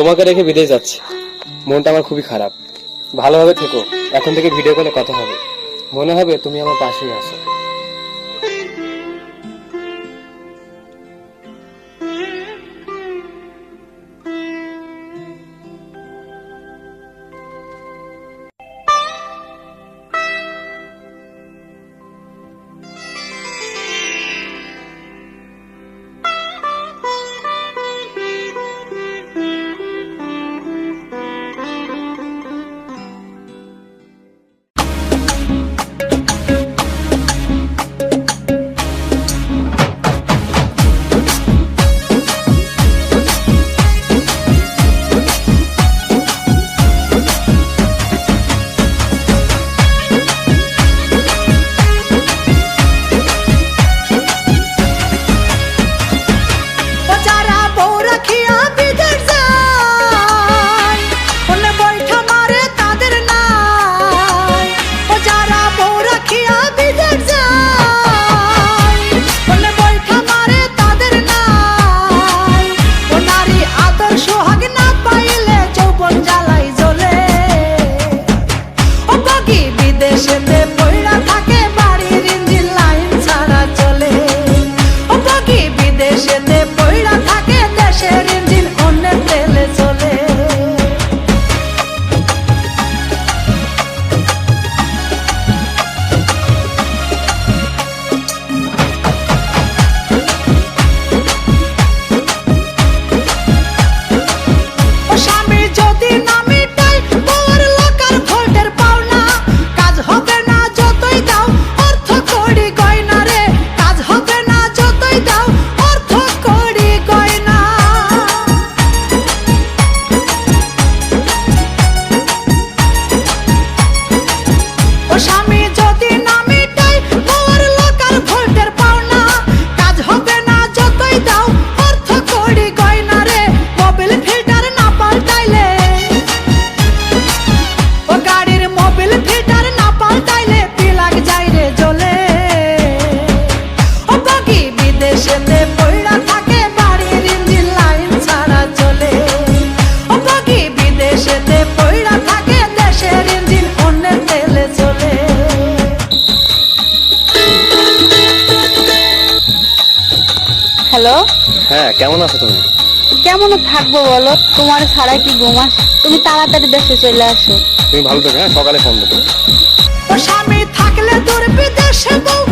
তোমাকে রেখে বিদেশ যাচ্ছি, মনটা আমার খুবই খারাপ। ভালোভাবে থেকো, এখন থেকে ভিডিও কলে কথা হবে, মনে হবে তুমি আমার পাশেই আছো। হ্যালো। হ্যাঁ, কেমন আছো তুমি? কেমন থাকবো বলো, তোমার ছাড়া কি ঘুম আসে? তুমি তাড়াতাড়ি দেশে চলে আসো। তুমি ভালো থেকো, হ্যাঁ, সকালে ফোন দেবো। ও স্বামী থাকলে তোর বিদেশে বউ